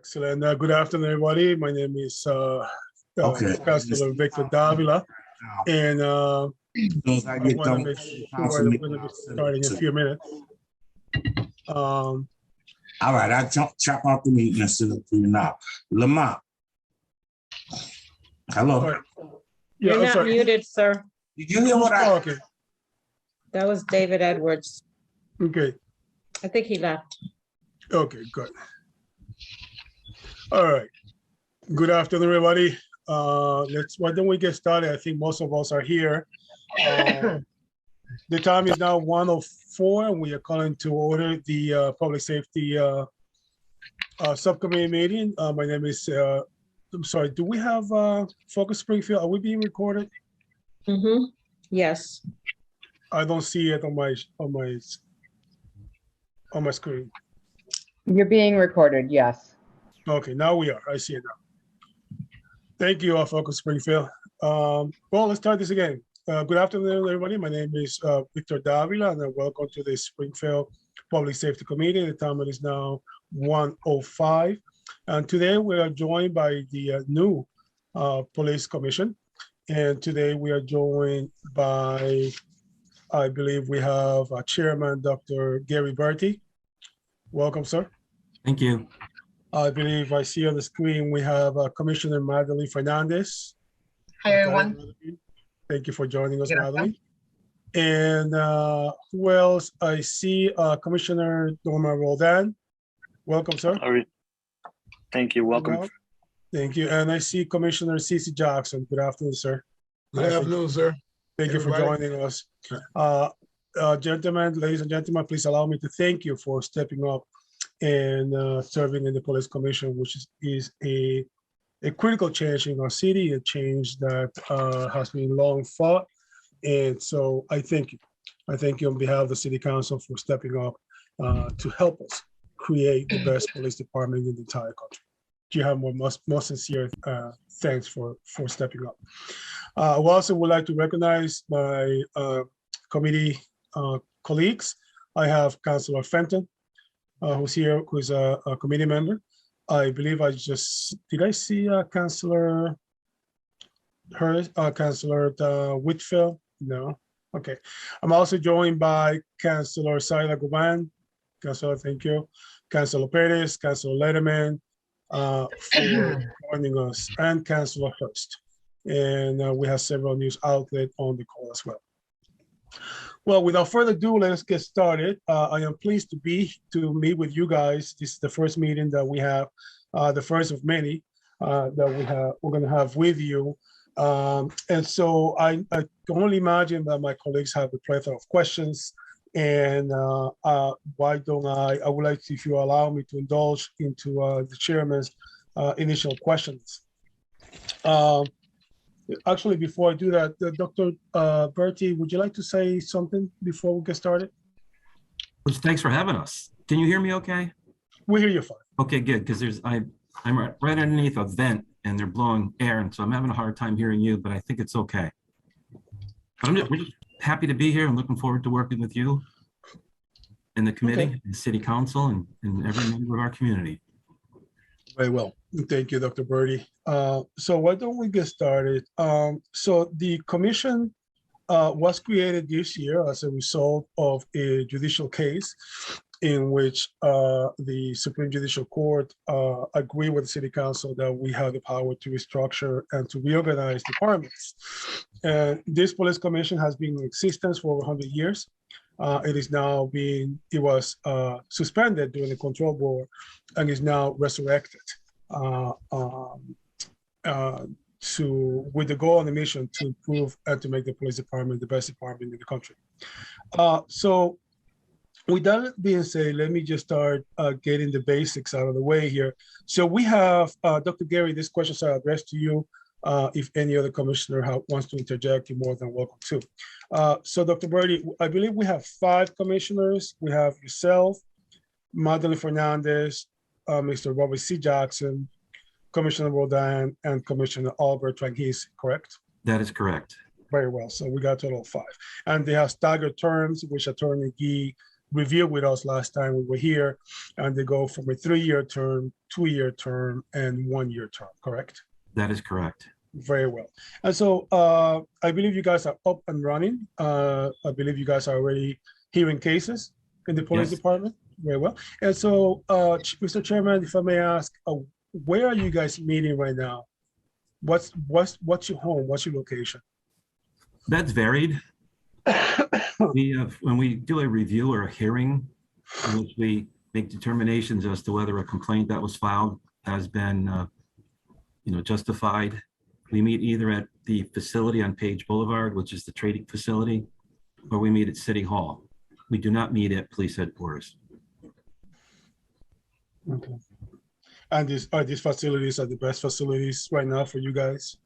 Excellent. Good afternoon, everybody. My name is Councilor Victor Davila, and I want to make sure that we're going to be starting in a few minutes. All right, I chop off the meeting and sit up for you now. Lamont. Hello. Right. Yeah, You're not muted, sir. Did you hear what I? Okay. That was David Edwards. Okay. I think he left. Okay, good. All right. Good afternoon, everybody. Why don't we get started? I think most of us are here. The time is now 1:04, and we are calling to order the Public Safety Subcommittee meeting. My name is, I'm sorry, do we have Focus Springfield? Are we being recorded? Mm-hmm. Yes. I don't see it on my screen. You're being recorded, yes. Okay, now we are. I see it now. Thank you, Focus Springfield. Well, let's start this again. Good afternoon, everybody. My name is Victor Davila, and welcome to the Springfield Public Safety Committee. The time is now 1:05. And today we are joined by the new Police Commission. And today we are joined by, I believe we have Chairman Dr. Gary Bertie. Welcome, sir. Thank you. I believe I see on the screen we have Commissioner Madeline Fernandez. Hi, everyone. Thank you for joining us, Madeline. And who else? I see Commissioner Norma Roldan. Welcome, sir. All right. Thank you. Welcome. Thank you. And I see Commissioner Cece Jackson. Good afternoon, sir. Good afternoon, sir. Thank you for joining us. Gentlemen, ladies and gentlemen, please allow me to thank you for stepping up and serving in the Police Commission, which is a critical change in our city, a change that has been long fought. And so I thank you. I thank you on behalf of the City Council for stepping up to help us create the best police department in the entire country. Do you have more sincere thanks for stepping up? I also would like to recognize my committee colleagues. I have Councilor Fenton, who's here, who's a committee member. I believe did I see Councilor Whitfield? No. Okay. I'm also joined by Councilor Saila Guban. Councilor, thank you. Councilor Perez, Councilor Letterman for joining us, and Councilor Hurst. And we have several news outlets on the call as well. Well, without further ado, let's get started. I am pleased to meet with you guys. This is the first meeting that we have, the first of many that we're going to have with you. And so I can only imagine that my colleagues have a plethora of questions. And why don't I would like to, if you allow me, to indulge into the chairman's initial questions. Actually, before I do that, Dr. Bertie, would you like to say something before we get started? Thanks for having us. Can you hear me okay? We hear you fine. Okay, good, because I'm right underneath a vent and they're blowing air, and so I'm having a hard time hearing you, but I think it's okay. We're just happy to be here and looking forward to working with you in the committee, the City Council, and every member of our community. Very well. Thank you, Dr. Bertie. So why don't we get started? So the commission was created this year as a result of a judicial case in which the Supreme Judicial Court agreed with the City Council that we have the power to restructure and to reorganize departments. And this police commission has been in existence for over 100 years. It was suspended during the control board and is now resurrected with the goal and the mission to improve and to make the police department the best department in the country. So with that being said, let me just start getting the basics out of the way here. So we have, Dr. Gary, these questions are addressed to you. If any other commissioner wants to interject, you're more than welcome to. So Dr. Bertie, I believe we have 5 commissioners. We have yourself, Madeline Fernandez, Mr. Robert C. Jackson, Commissioner Roldan, and Commissioner Albert Tranquis, correct? That is correct. Very well. So we got a total of 5. And they have staggered terms, which Attorney Gee reviewed with us last time we were here, and they go from a 3-year term, 2-year term, and 1-year term, correct? That is correct. Very well. And so I believe you guys are up and running. I believe you guys are already hearing cases in the police Yes. department. Very well. And so, Mr. Chairman, if I may ask, where are you guys meeting right now? What's your home? What's your location? That's varied. When we do a review or a hearing, in which we make determinations as to whether a complaint that was filed has been, justified, we meet either at the facility on Page Boulevard, which is the trading facility, or we meet at City Hall. We do not meet at police headquarters. Okay. And these facilities are the best facilities right now for you guys?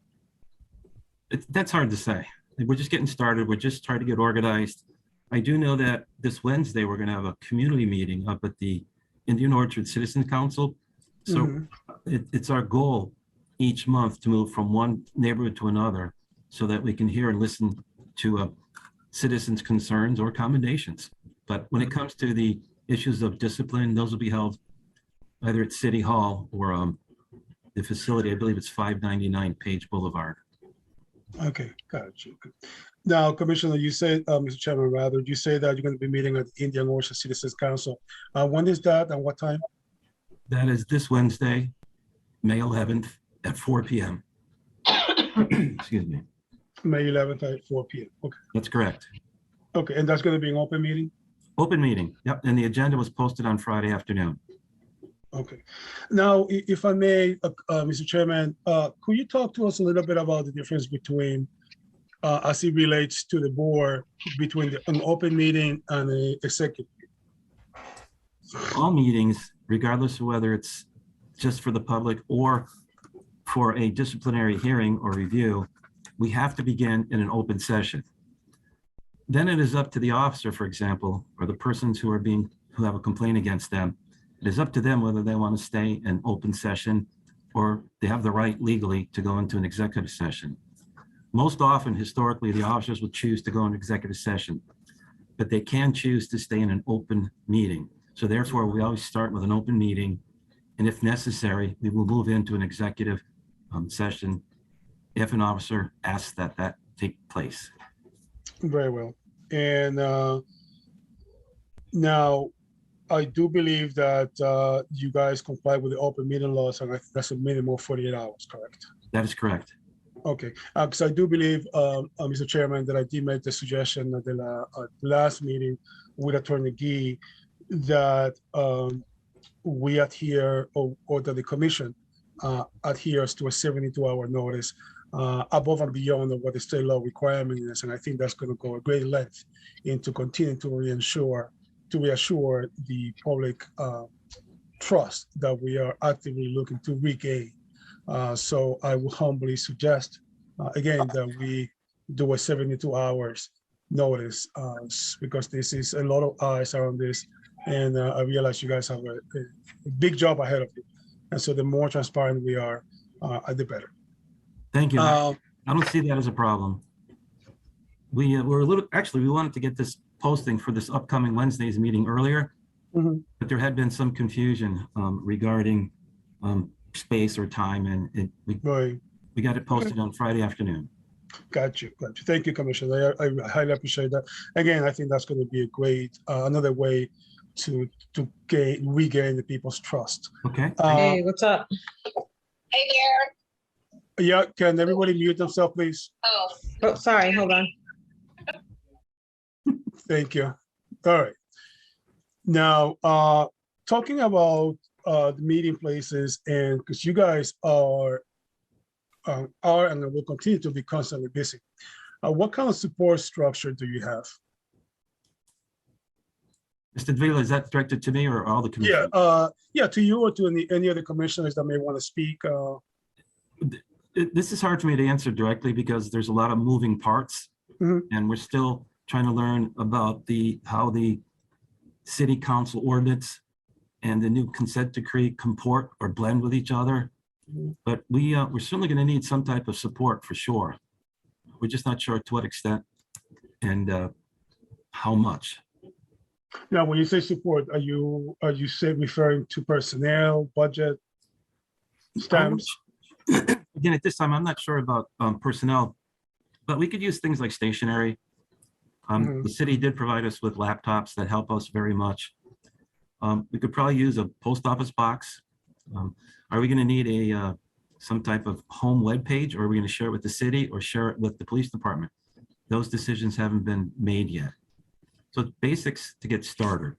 That's hard to say. We're just getting started. We're just trying to get organized. I do know that this Wednesday, we're going to have a community meeting up at the Indian Orchard Citizens Council. So it's our goal each month to move from one neighborhood to another so that we can hear and listen to citizens' concerns or commendations. But when it comes to the issues of discipline, those will be held either at City Hall or the facility. I believe it's 599 Page Boulevard. Okay, got you. Now, Commissioner, you said, Mr. Chairman, rather, you say that you're going to be meeting at the Indian Ocean Citizens Council. When is that and what time? That is this Wednesday, May 11th at 4 p.m. Excuse me. May 11th at 4 p.m. Okay. That's correct. Okay, and that's going to be an open meeting? Open meeting. Yep. And the agenda was posted on Friday afternoon. Okay. Now, if I may, Mr. Chairman, could you talk to us a little bit about the difference between, as it relates to the board, between an open meeting and an executive? All meetings, regardless of whether it's just for the public or for a disciplinary hearing or review, we have to begin in an open session. Then it is up to the officer, for example, or the persons who have a complaint against them. It is up to them whether they want to stay in open session or they have the right legally to go into an executive session. Most often, historically, the officers will choose to go into executive session, but they can choose to stay in an open meeting. So therefore, we always start with an open meeting, and if necessary, we will move into an executive session if an officer asks that take place. Very well. And now, I do believe that you guys comply with the open meeting laws, and that's a minimum of 48 hours, correct? That is correct. Okay, because I do believe, Mr. Chairman, that I did make the suggestion at the last meeting with Attorney Gee that we adhere, or that the commission adheres to a 72-hour notice above and beyond what the state law requirement is. And I think that's going to go a great length into continuing to reassure the public trust that we are actively looking to regain. So I will humbly suggest, again, that we do a 72 hours notice because this is a lot of eyes on this. And I realize you guys have a big job ahead of you. And so the more transparent we are, the better. Thank you. I don't see that as a problem. We wanted to get this posting for this upcoming Wednesday's meeting earlier, but there had been some confusion regarding space or time, and we got it posted on Friday afternoon. Got you. Thank you, Commissioner. I highly appreciate that. Again, I think that's going to be a great, another way to regain the people's trust. Okay. Hey, what's up? Hey there. Yeah, can everybody mute themselves, please? Oh, sorry, hold on. Thank you. All right. Now, talking about the meeting places, and because you guys are and will continue to be constantly busy, what kind of support structure do you have? Mr. Davila, is that directed to me or all the commissioners? Yeah, to you or to any other commissioners that may want to speak. This is hard for me to answer directly because there's a lot of moving parts, and we're still trying to learn about how the city council ordinance and the new consent decree comport or blend with each other. But we're certainly going to need some type of support for sure. We're just not sure to what extent and how much. Now, when you say support, are you say referring to personnel, budget, stamps? Again, at this time, I'm not sure about personnel, but we could use things like stationery. Mhm. The city did provide us with laptops that help us very much. We could probably use a post office box. Are we going to need a some type of home web page, or are we going to share it with the city or share it with the police department? Those decisions haven't been made yet. So it's basics to get started.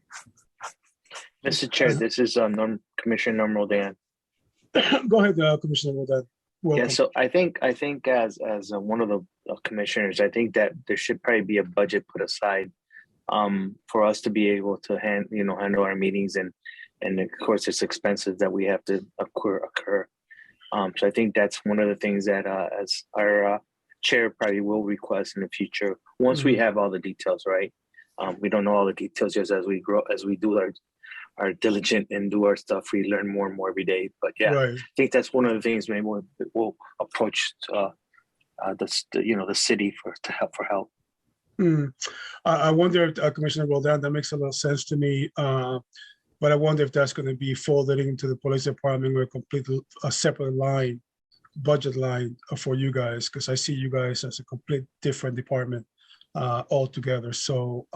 Mr. Chair, this is Commissioner Norm Roldan. Go ahead, Commissioner Roldan. Welcome. Yeah, so I think as one of the commissioners, I think that there should probably be a budget put aside for us to be able to handle our meetings and of course it's expenses that we have to occur. So I think that's one of the things that as our chair probably will request in the future once we have all the details, right? We don't know all the details just as we grow, as we do our diligent and do our stuff, we learn more and more every day. But yeah, Right. I think that's one of the things maybe we'll approach the city to help for help. I wonder, Commissioner Roldan, that makes a lot of sense to me. But I wonder if that's going to be folded into the police department or a separate line, budget line for you guys, because I see you guys as a complete different department altogether. So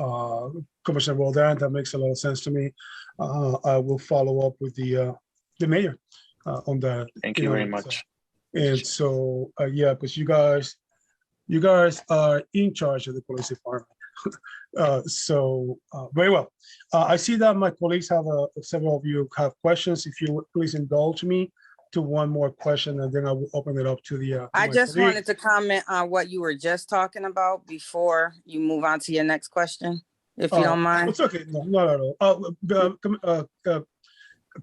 Commissioner Roldan, that makes a lot of sense to me. I will follow up with the mayor on that. Thank you very much. And so, yeah, because you guys are in charge of the police department. So very well. I see that my colleagues have several of you have questions. If you would please indulge me to one more question, and then I will open it up to the. I just wanted to comment on what you were just talking about before you move on to your next question, if you don't mind. It's okay. No, not at all.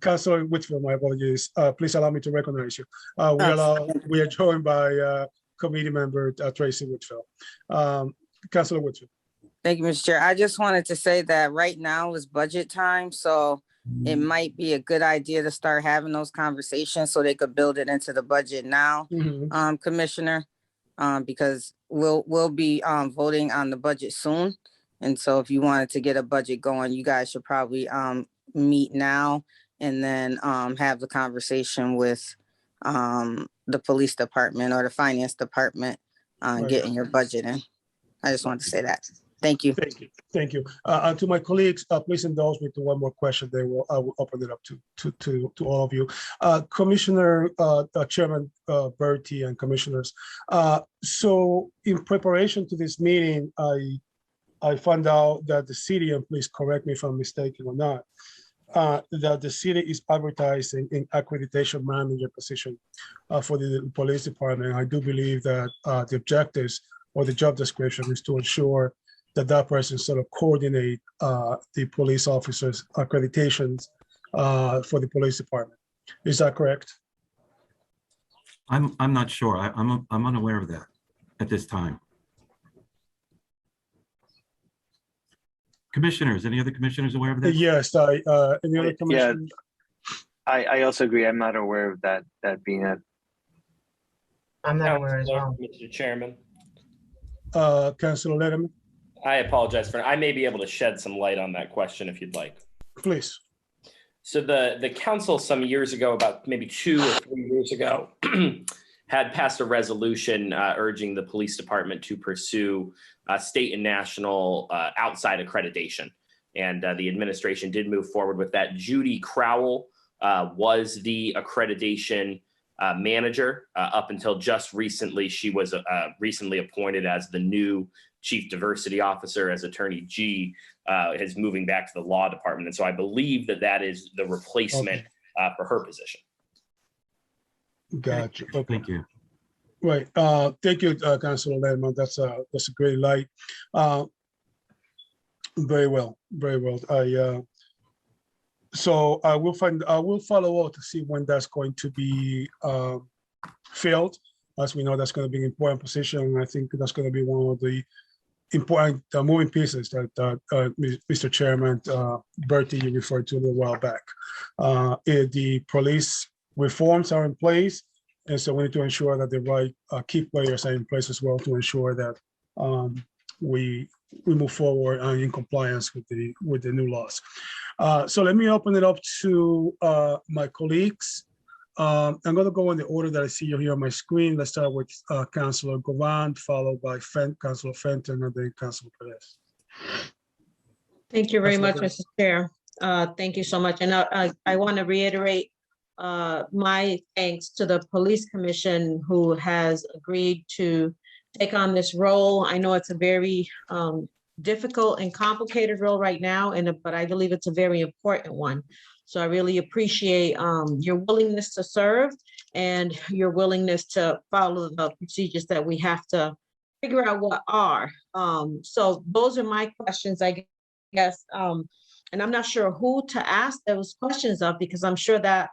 Councilor Whitfield, my apologies. Please allow me to recognize you. We are joined by committee member Tracy Whitfield. Councilor Whitfield. Thank you, Mr. Chair. I just wanted to say that right now is budget time, so it might be a good idea to start having those conversations so they could build it into the budget now, Commissioner, because we'll be voting on the budget soon. And so if you wanted to get a budget going, you guys should probably meet now and then have the conversation with the police department or the finance department on getting your budget in. I just wanted to say that. Thank you. Thank you. Thank you. And to my colleagues, please indulge me to one more question. I will open it up to all of you. Commissioner, Chairman Bertie and commissioners. So in preparation to this meeting, I found out that the city, and please correct me if I'm mistaken or not, that the city is advertising an accreditation manager position for the police department. I do believe that the objectives or the job description is to ensure that person sort of coordinate the police officers' accreditations for the police department. Is that correct? I'm not sure. I'm unaware of that at this time. Commissioners, any other commissioners aware of that? Yes, any other commissioners? Yeah, I also agree. I'm not aware of that being a. I'm not aware as well. Mr. Chairman. Councilor Letterman? I apologize for, I may be able to shed some light on that question if you'd like. Please. So the council some years ago, about maybe 2 or 3 years ago, had passed a resolution urging the police department to pursue state and national outside accreditation. And the administration did move forward with that. Judy Crowell was the accreditation manager up until just recently. She was recently appointed as the new Chief Diversity Officer, as Attorney G is moving back to the law department. And so I believe that is the replacement for her position. Gotcha. Okay. Thank you. Right. Thank you, Councilor Letterman. That's a great light. Very well. Very well. So I will follow up to see when that's going to be filled. As we know, that's going to be an important position. And I think that's going to be one of the important moving pieces that Mr. Chairman Bertie, you referred to a little while back. The police reforms are in place, and so we need to ensure that the right key players are in place as well to ensure that we we move forward in compliance with the new laws. So let me open it up to my colleagues. I'm going to go in the order that I see you here on my screen. Let's start with Councilor Govan, followed by Councilor Fenton, and then Councilor Perez. Thank you very much, Councilor Mr. Chair. Thank you so much. And I want to reiterate my thanks to the Police Commission, who has agreed to take on this role. I know it's a very difficult and complicated role right now, but I believe it's a very important one. So I really appreciate your willingness to serve and your willingness to follow the procedures that we have to figure out what are. So those are my questions, I guess. And I'm not sure who to ask those questions of, because I'm sure that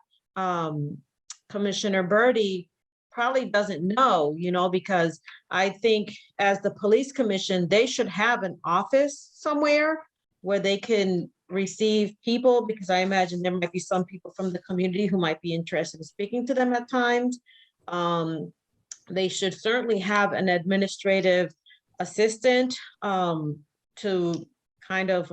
Commissioner Birdie probably doesn't know, because I think as the Police Commission, they should have an office somewhere where they can receive people, because I imagine there might be some people from the community who might be interested in speaking to them at times. They should certainly have an administrative assistant to kind of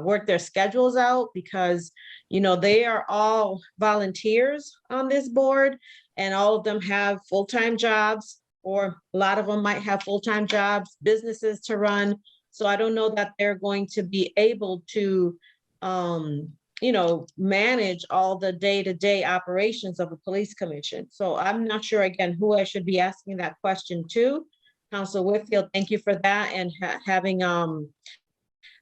work their schedules out, because they are all volunteers on this board, and all of them have full-time jobs, or a lot of them might have full-time jobs, businesses to run. So I don't know that they're going to be able to manage all the day-to-day operations of a police commission. So I'm not sure, again, who I should be asking that question to. Council Whitfield, thank you for that, and having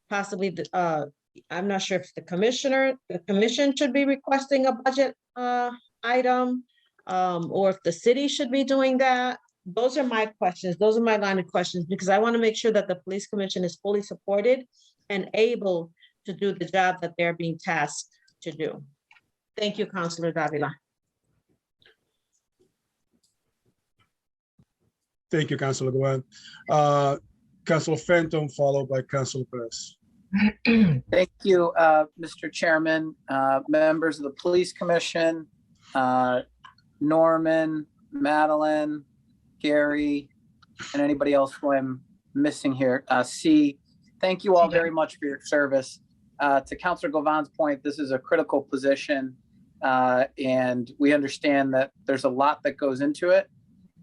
possibly I'm not sure if the commission should be requesting a budget item, or if the city should be doing that. Those are my questions. Those are my line of questions, because I want to make sure that the Police Commission is fully supported and able to do the job that they're being tasked to do. Thank you, Councilor Davila. Thank you, Councilor Govan. Councilor Fenton, followed by Councilor Perez. Thank you, Mr. Chairman, members of the Police Commission, Norman, Madeline, Gary, and anybody else who I'm missing here. Thank you all very much for your service. To Councilor Govan's point, this is a critical position, and we understand that there's a lot that goes into it,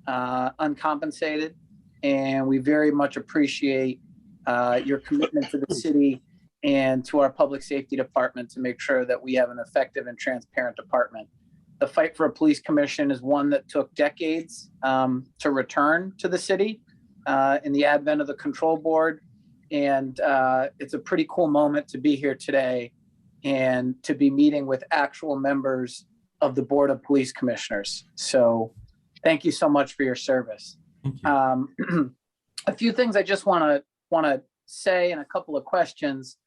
uncompensated, and we very much appreciate your commitment to the city and to our public safety department to make sure that we have an effective and transparent department. The fight for a police commission is one that took decades to return to the city in the advent of the control board. And it's a pretty cool moment to be here today and to be meeting with actual members of the Board of Police Commissioners. So thank you so much for your service. A few things I just want to say, and a couple of questions.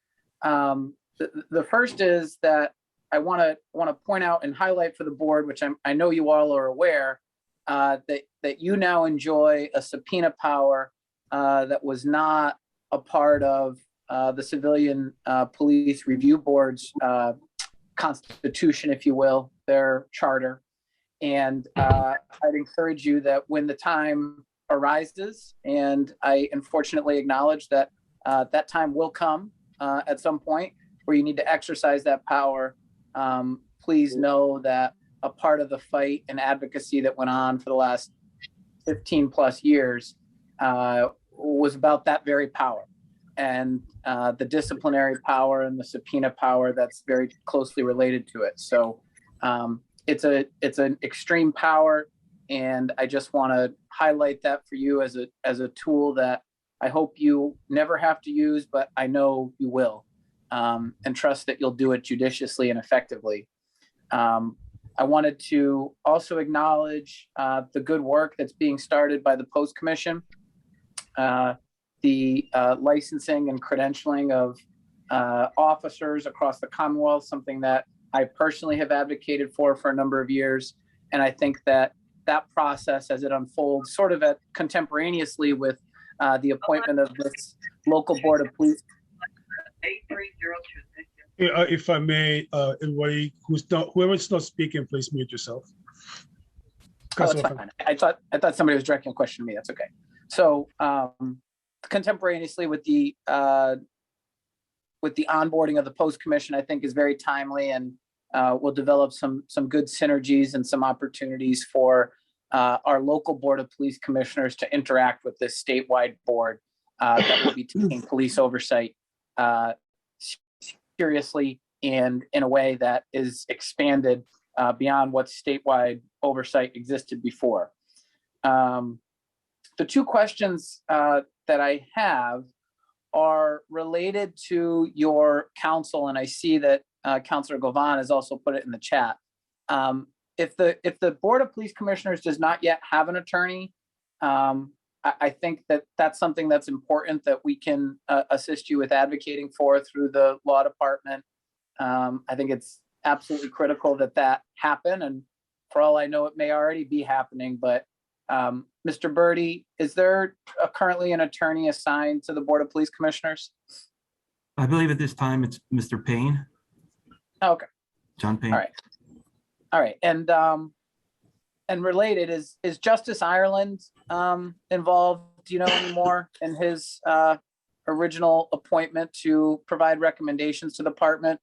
The first is that I want to point out and highlight for the board, which I know you all are aware, that you now enjoy a subpoena power that was not a part of the Civilian Police Review Board's constitution, if you will, their charter. And I'd encourage you that when the time arises, and I unfortunately acknowledge that that time will come at some point where you need to exercise that power, please know that a part of the fight and advocacy that went on for the last 15 plus years was about that very power, and the disciplinary power and the subpoena power that's very closely related to it. So it's an extreme power, and I just want to highlight that for you as a tool that I hope you never have to use, but I know you will, and trust that you'll do it judiciously and effectively. I wanted to also acknowledge the good work that's being started by the Post Commission, the licensing and credentialing of officers across the Commonwealth, something that I personally have advocated for a number of years. And I think that process, as it unfolds sort of contemporaneously with the appointment of this local board of police. If I may, everybody whoever's not speaking, please mute yourself. Oh, that's fine. I thought somebody was directing a question to me. That's okay. So contemporaneously with the onboarding of the post commission, I think is very timely, and will develop some good synergies and some opportunities for our local Board of Police Commissioners to interact with this statewide board that will be taking police oversight seriously and in a way that is expanded beyond what statewide oversight existed before. The two questions that I have are related to your council, and I see that Councilor Govan has also put it in the chat. If the Board of Police Commissioners does not yet have an attorney, I think that that's something that's important that we can assist you with advocating for through the law department. I think it's absolutely critical that that happen, and for all I know, it may already be happening. But Mr. Birdie, is there currently an attorney assigned to the Board of Police Commissioners? I believe at this time it's Mr. Payne. Okay. John Payne. All right. And related, is Justice Ireland involved? Do you know any more in his original appointment to provide recommendations to the department?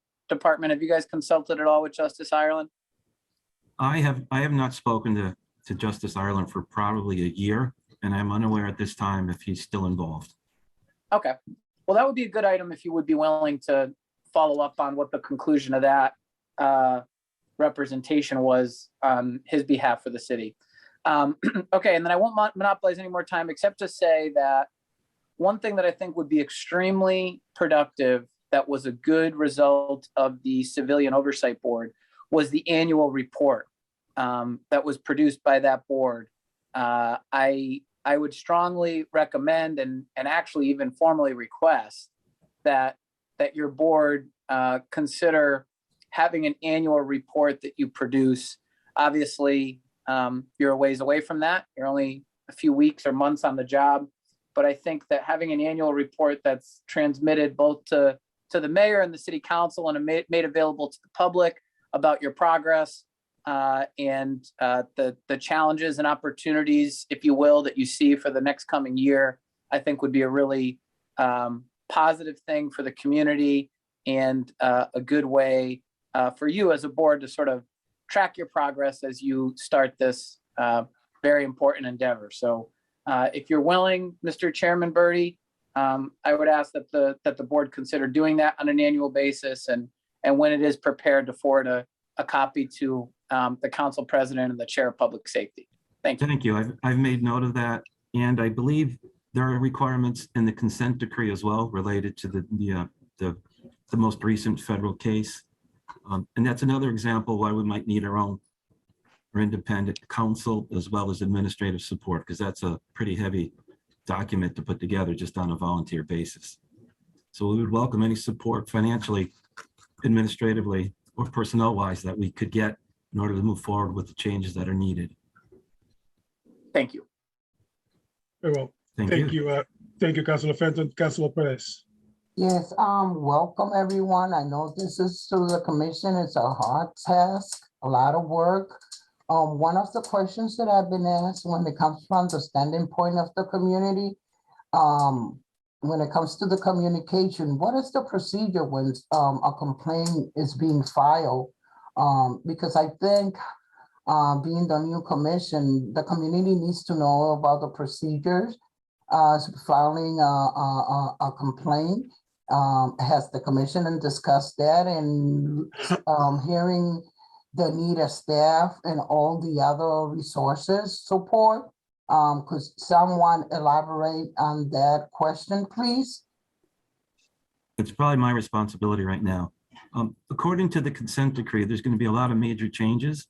Have you guys consulted at all with Justice Ireland? I have not spoken to Justice Ireland for probably a year, and I'm unaware at this time if he's still involved. Okay. Well, that would be a good item if you would be willing to follow up on what the conclusion of that representation was on his behalf for the city. Okay, and then I won't monopolize any more time except to say that one thing that I think would be extremely productive that was a good result of the Civilian Oversight Board was the annual report that was produced by that board. I would strongly recommend and actually even formally request that your board consider having an annual report that you produce. Obviously, you're a ways away from that. You're only a few weeks or months on the job. But I think that having an annual report that's transmitted both to the mayor and the city council and made available to the public about your progress and the challenges and opportunities, if you will, that you see for the next coming year, I think would be a really positive thing for the community and a good way for you as a board to sort of track your progress as you start this very important endeavor. So if you're willing, Mr. Chairman Birdie, I would ask that the board consider doing that on an annual basis, and when it is prepared to forward a copy to the council president and the chair of public safety. Thank you. Thank you. I've made note of that, and I believe there are requirements in the consent decree as well related to the most recent federal case, and that's another example why we might need our own or independent counsel as well as administrative support, because that's a pretty heavy document to put together just on a volunteer basis. So we would welcome any support financially, administratively, or personnel-wise that we could get in order to move forward with the changes that are needed. Thank you. Very well. Thank you. Thank you, Councilor Fenton. Councilor Perez. Yes, welcome everyone. I know this is to the commission. It's a hard task, a lot of work. One of the questions that I've been asked when it comes from the standing point of the community, when it comes to the communication, what is the procedure when a complaint is being filed? Because I think being the new commission, the community needs to know about the procedures. Filing a complaint, has the commission discussed that, and hearing the need of staff and all the other resources support. Could someone elaborate on that question, please? It's probably my responsibility right now. According to the consent decree, there's going to be a lot of major changes.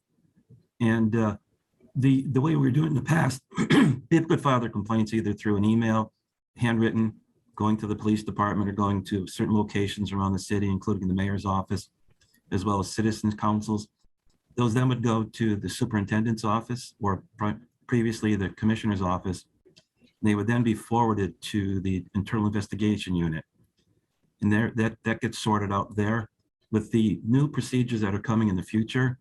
And the way we were doing in the past, people could file their complaints either through an email, handwritten, going to the police department, or going to certain locations around the city, including the mayor's office, as well as citizens councils. Those then would go to the superintendent's office, or previously the commissioner's office. They would then be forwarded to the internal investigation unit. And that gets sorted out there. With the new procedures that are coming in the future,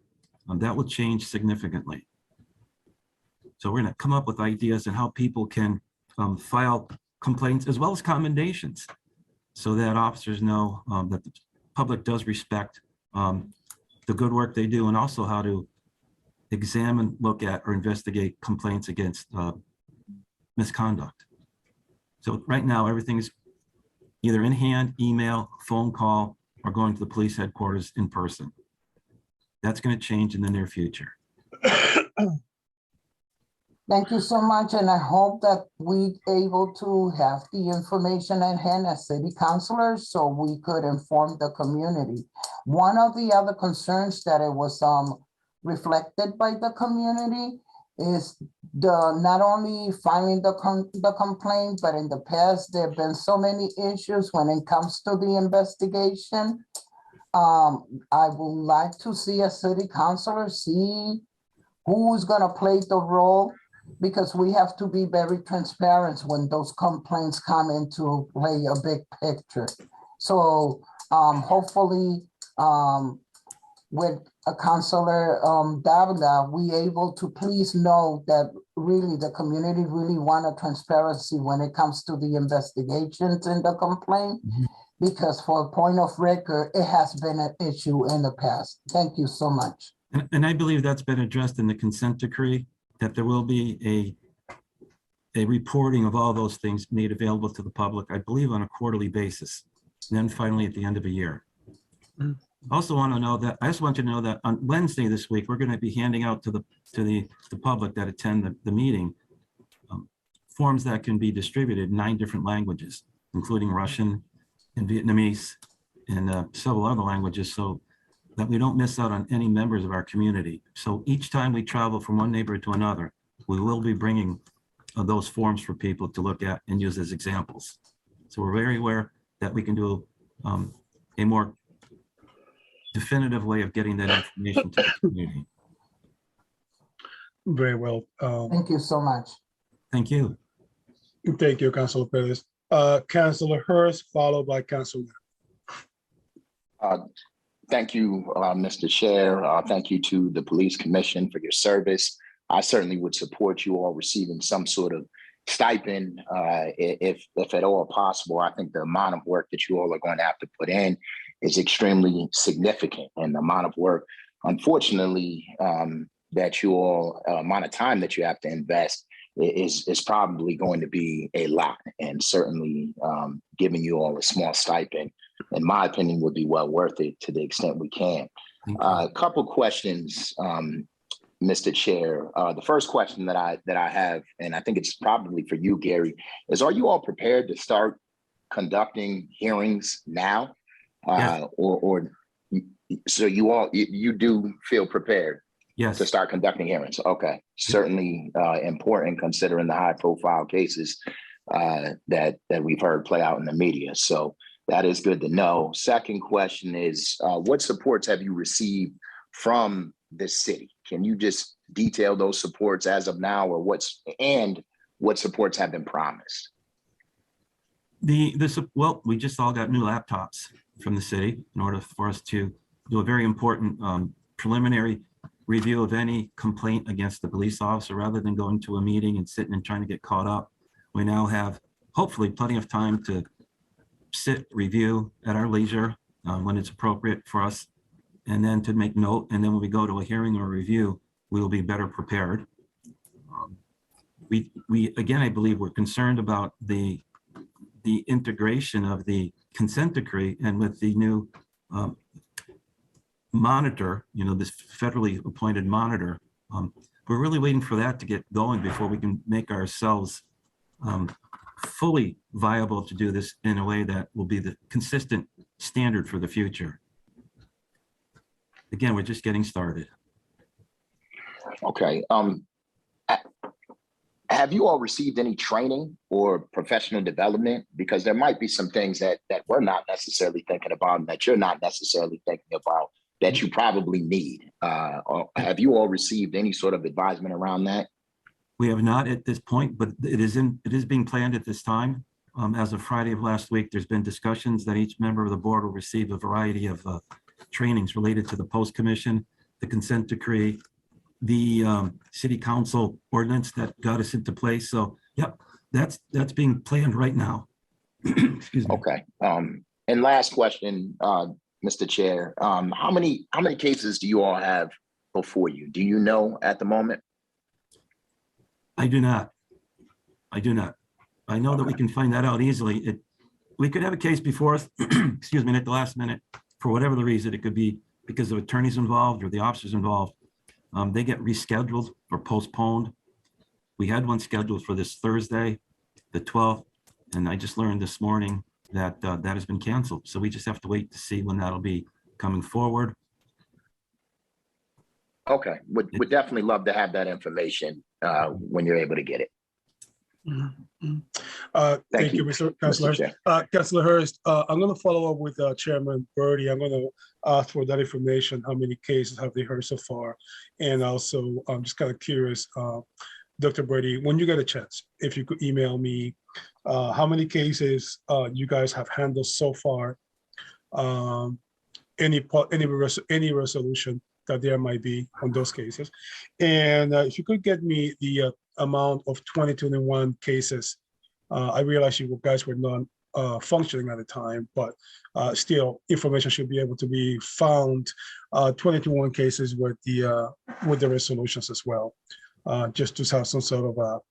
that will change significantly. So we're going to come up with ideas on how people can file complaints as well as commendations, so that officers know that the public does respect the good work they do, and also how to examine, look at, or investigate complaints against misconduct. So right now, everything is either in hand, email, phone call, or going to the police headquarters in person. That's going to change in the near future. Thank you so much, and I hope that we able to have the information at hand as city councilors so we could inform the community. One of the other concerns that it was reflected by the community is the not only filing the complaint, but in the past there have been so many issues when it comes to the investigation. I would like to see a city councilor see who's gonna play the role, because we have to be very transparent when those complaints come into play a big picture. So hopefully with a Councilor Davila, we able to please know that really the community really want a transparency when it comes to the investigations and the complaint, because for a point of record, it has been an issue in the past. Thank you so much. And I believe that's been addressed in the consent decree, that there will be a reporting of all those things made available to the public, I believe on a quarterly basis, and then finally at the end of a year. Also want to know that, I just want you to know that on Wednesday this week, we're going to be handing out to the public that attend the meeting forms that can be distributed in 9 different languages, including Russian and Vietnamese and several other languages, so that we don't miss out on any members of our community. So each time we travel from one neighborhood to another, we will be bringing those forms for people to look at and use as examples. So we're very aware that we can do a more definitive way of getting that information to the community. Very well. Thank you so much. Thank you. Thank you, Councilor Perez. Councilor Hurst, followed by Councilor. Thank you, Mr. Chair. Thank you to the Police Commission for your service. I certainly would support you all receiving some sort of stipend, if at all possible. I think the amount of work that you all are going to have to put in is extremely significant, and the amount of work, unfortunately, that you all, amount of time that you have to invest is probably going to be a lot, and certainly giving you all a small stipend, in my opinion, would be well worth it to the extent we can. A couple questions, Mr. Chair. The first question that I have, and I think it's probably for you, Gary, is are you all prepared to start conducting hearings now? Yes. Or so you do feel prepared? Yes. To start conducting hearings? Okay, certainly important considering the high profile cases that we've heard play out in the media. So that is good to know. Second question is, what supports have you received from the city? Can you just detail those supports as of now, or what supports have been promised? Well, we just all got new laptops from the city in order for us to do a very important preliminary review of any complaint against the police officer, rather than going to a meeting and sitting and trying to get caught up. We now have hopefully plenty of time to sit, review at our leisure when it's appropriate for us, and then to make note. And then when we go to a hearing or a review, we will be better prepared. We again, I believe we're concerned about the integration of the consent decree, and with the new monitor, this federally appointed monitor, we're really waiting for that to get going before we can make ourselves fully viable to do this in a way that will be the consistent standard for the future. Again, we're just getting started. Okay. Have you all received any training or professional development? Because there might be some things that we're not necessarily thinking about, and that you're not necessarily thinking about, that you probably need. Have you all received any sort of advisement around that? We have not at this point, but it is being planned at this time. As of Friday of last week, there's been discussions that each member of the board will receive a variety of trainings related to the post commission, the consent decree, the city council ordinance that got us into place. So, yep, That's being planned right now. Excuse me. Okay. And last question, Mr. Chair, how many cases do you all have before you? Do you know at the moment? I do not. I do not. I know that we can find that out easily. We could have a case before us, excuse me, at the last minute, for whatever the reason. It could be because of attorneys involved or the officers involved. They get rescheduled or postponed. We had one scheduled for this Thursday, the 12th, and I just learned this morning that that has been canceled. So we just have to wait to see when that'll be coming forward. Okay, would definitely love to have that information when you're able to get it. Thank you, Mr. Councilor. Councilor Hurst, I'm going to follow up with Chairman Birdie. I'm going to ask for that information. How many cases have they heard so far? And also, I'm just kind of curious, Dr. Birdie, when you get a chance, if you could email me how many cases you guys have handled so far, any resolution that there might be on those cases. And if you could get me the amount of 2021 cases, I realize you guys were not functioning at the time, but still information should be able to be found, 2021 cases with the resolutions as well, just to have some sort of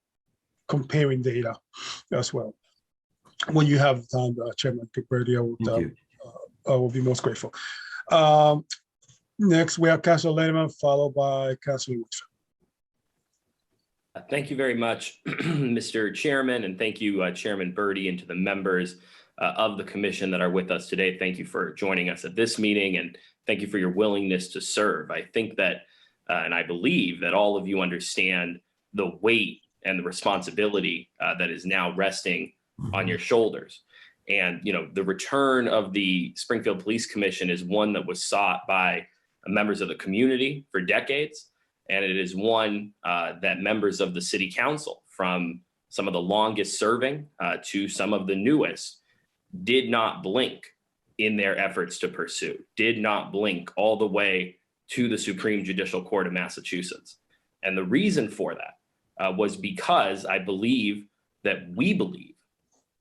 comparing data as well. When you have time, Chairman Birdie, I will be most grateful. Next, we have Councilor Letterman, followed by Councilor Whitfield. Thank you very much, Mr. Chairman, and thank you, Chairman Birdie, and to the members of the commission that are with us today. Thank you for joining us at this meeting, and thank you for your willingness to serve. I think that, and I believe that all of you understand the weight and the responsibility that is now resting on your shoulders. And, you know, the return of the Springfield Police Commission is one that was sought by members of the community for decades. And it is one that members of the city council, from some of the longest serving to some of the newest, did not blink in their efforts to pursue, did not blink all the way to the Supreme Judicial Court of Massachusetts. And the reason for that was because we believe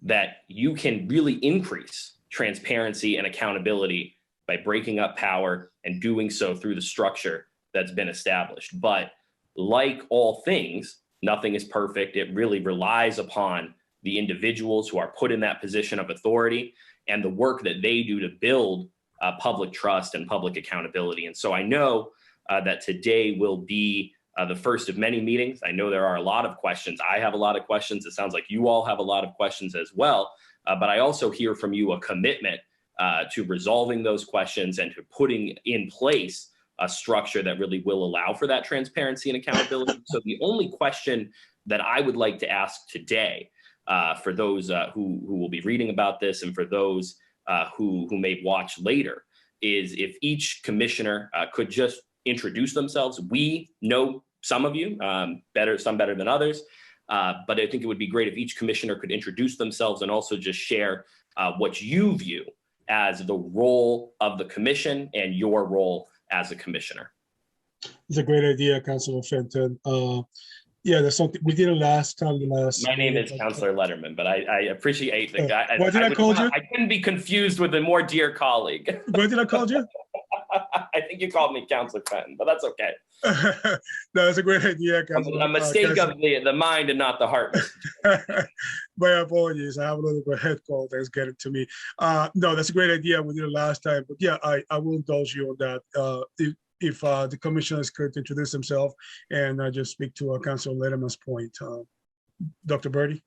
that you can really increase transparency and accountability by breaking up power and doing so through the structure that's been established. But like all things, nothing is perfect. It really relies upon the individuals who are put in that position of authority and the work that they do to build public trust and public accountability. And so I know that today will be the first of many meetings. I know there are a lot of questions. I have a lot of questions. It sounds like you all have a lot of questions as well. But I also hear from you a commitment to resolving those questions and to putting in place a structure that really will allow for that transparency and accountability. So the only question that I would like to ask today for those who will be reading about this and for those who may watch later is if each commissioner could just introduce themselves. We know some of you some better than others, but I think it would be great if each commissioner could introduce themselves and also just share what you view as the role of the commission and your role as a commissioner. It's a great idea, Councilor Fenton. Yeah, there's something we did it last time. My name is Councilor Letterman, but I appreciate the guy. What did I call you? I couldn't be confused with a more dear colleague. What did I call you? I think you called me Councilor Fenton, but that's okay. No, it's a great idea, Councilor. A mistake of the mind and not the heart. My apologies. I have a little bit of head cold that's getting to me. No, that's a great idea. We did it last time, but yeah, I will indulge you on that. If the commissioners could introduce themselves and just speak to Councilor Letterman's point. Dr. Birdie?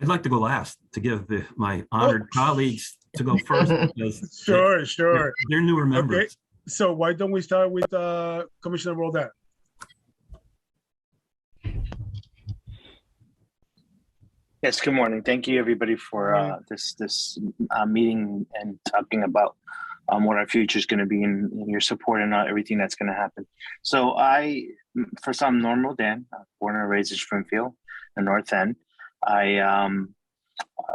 I'd like to go last to give my honored colleagues to go first. Because Sure. They're newer members. Okay. So why don't we start with Commissioner Roldan? Yes, good morning. Thank you, everybody, for this meeting and talking about what our future is going to be and your support and everything that's going to happen. So first, I'm Norm Roldan, born and raised in Springfield, the North End. I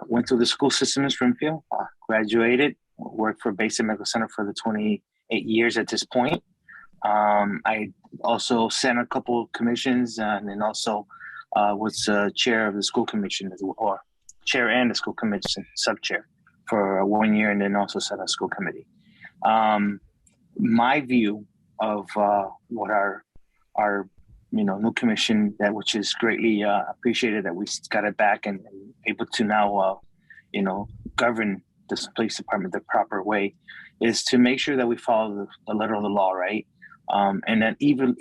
went through the school system in Springfield, graduated, worked for Basic Medical Center for the 28 years at this point. I also sent a couple of commissions and then also was chair of the school commission, or chair and the school commission sub-chair for 1 year, and then also sat on school committee. My view of what our new commission, that which is greatly appreciated, that we got it back and able to now govern this police department the proper way, is to make sure that we follow the letter of the law, right? And that even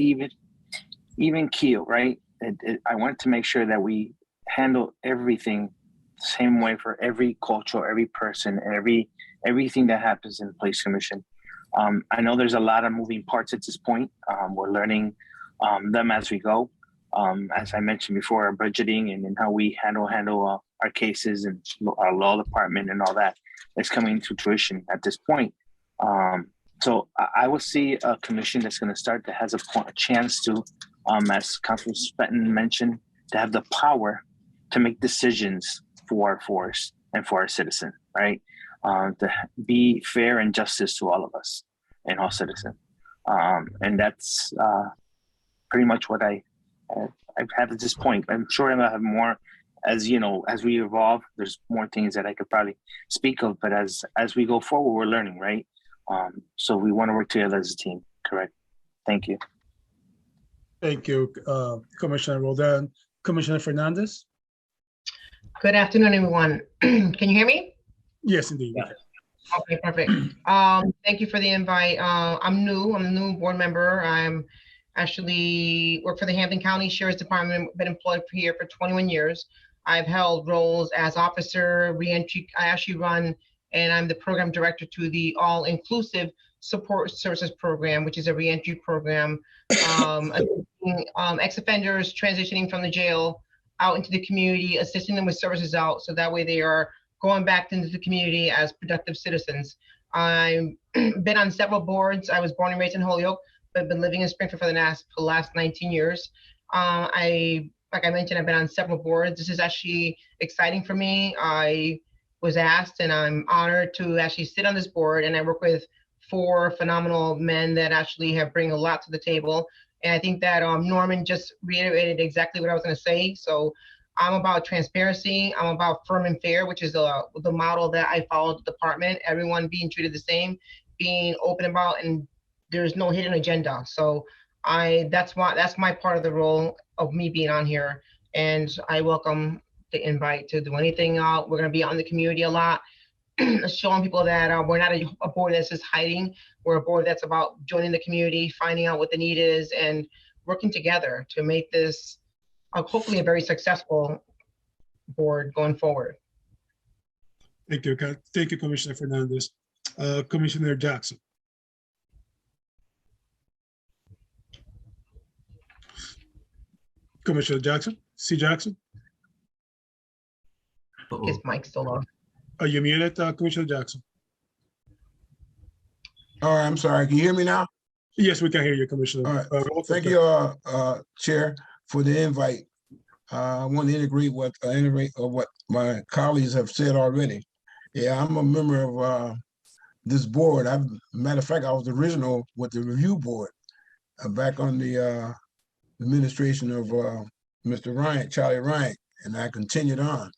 keel, right? I want to make sure that we handle everything the same way for every culture, every person, and everything that happens in the police commission. I know there's a lot of moving parts at this point. We're learning them as we go. As I mentioned before, our budgeting and how we handle our cases and our law department and all that is coming to fruition at this point. So I will see a commission that's going to start that has a chance to, as Councilman Fenton mentioned, to have the power to make decisions for our force and for our citizen, right? To be fair and justice to all of us and all citizens. And that's pretty much what I have at this point. I'm sure I'm gonna have more as we evolve. There's more things that I could probably speak of, but as we go forward, we're learning, right? So we want to work together as a team. Correct. Thank you. Thank you, Commissioner Roldan. Commissioner Fernandez? Good afternoon, everyone. Can you hear me? Yes, indeed. Yeah. Okay, perfect. Thank you for the invite. I'm a new board member. I'm actually work for the Hampton County Sheriff's Department, been employed here for 21 years. I've held roles as officer, reentry. I actually run, and I'm the program director to the All-Inclusive Support Services Program, which is a reentry program, ex-offenders transitioning from the jail out into the community, assisting them with services out, so that way they are going back into the community as productive citizens. I've been on several boards. I was born and raised in Holyoke, but been living in Springfield for the last 19 years. Like I mentioned, I've been on several boards. This is actually exciting for me. I was asked, and I'm honored to actually sit on this board, and I work with 4 phenomenal men that actually have bring a lot to the table. And I think that Norman just reiterated exactly what I was going to say. So I'm about transparency. I'm about firm and fair, which is the model that I follow the department. Everyone being treated the same, being open about, and there's no hidden agenda. So that's my part of the role of me being on here. And I welcome the invite to do anything. We're going to be out in the community a lot, showing people that we're not a board that's just hiding. We're a board that's about joining the community, finding out what the need is, and working together to make this hopefully a very successful board going forward. Thank you. Thank you, Commissioner Fernandez. Commissioner Jackson. Commissioner Jackson, C. Jackson. His mic's still on. Are you muted, Commissioner Jackson? All right, I'm sorry. Can you hear me now? Yes, we can hear you, Commissioner. All right. Thank you, Chair, for the invite. I want to integrate what my colleagues have said already. Yeah, I'm a member of this board. Matter of fact, I was original with the review board back on the administration of Mr. Ryan, Charlie Ryan, and I continued on.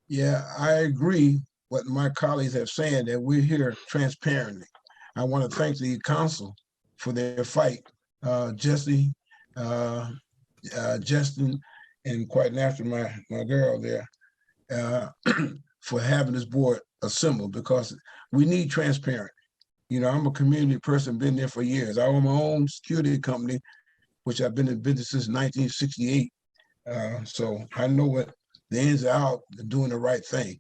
Yeah, I agree what my colleagues have said, that we're here transparently. I want to thank the council for their fight, Jesse, Justin, and quite naturally my girl there, for having this board assembled, because we need transparency. I'm a community person, been there for years. I own my own security company, which I've been in business since 1968. So I know what the ins and outs of doing the right thing.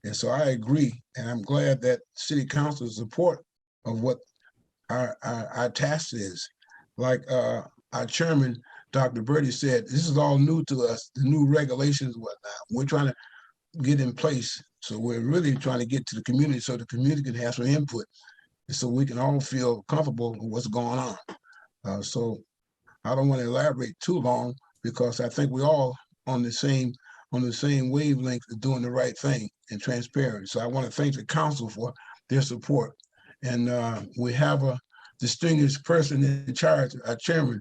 And so I agree, and I'm glad that City Council's support of what our task is. Like our chairman, Dr. Birdie, said, this is all new to us, the new regulations and whatnot. We're trying to get in place. So we're really trying to get to the community so the community can have some input, and so we can all feel comfortable with what's going on. So I don't want to elaborate too long, because I think we're all on the same wavelength of doing the right thing and transparent. So I want to thank the council for their support. And we have a distinguished person in charge, our chairman,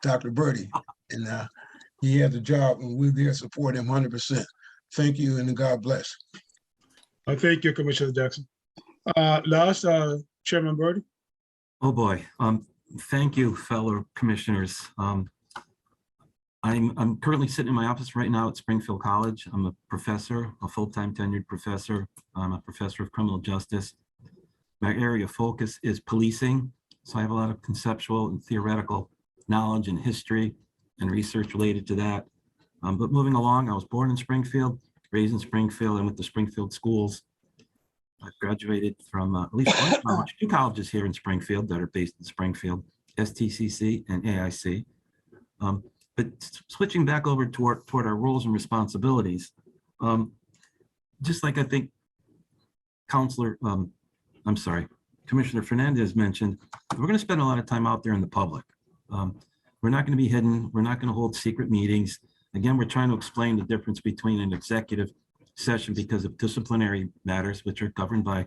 Dr. Birdie. And he has a job, and we're there to support him 100%. Thank you, and God bless. Thank you, Commissioner Jackson. Last, Chairman Birdie. Oh, boy. Thank you, fellow commissioners. I'm currently sitting in my office right now at Springfield College. I'm a professor, a full-time tenured professor. I'm a professor of criminal justice. My area of focus is policing. So I have a lot of conceptual and theoretical knowledge and history and research related to that. But moving along, I was born in Springfield, raised in Springfield, and with the Springfield schools. I graduated from at least one college, 2 colleges here in Springfield that are based in Springfield, STCC and AIC. But switching back over toward our roles and responsibilities, just like I think Commissioner Fernandez mentioned, we're going to spend a lot of time out there in the public. We're not going to be hidden. We're not going to hold secret meetings. Again, we're trying to explain the difference between an executive session because of disciplinary matters, which are governed by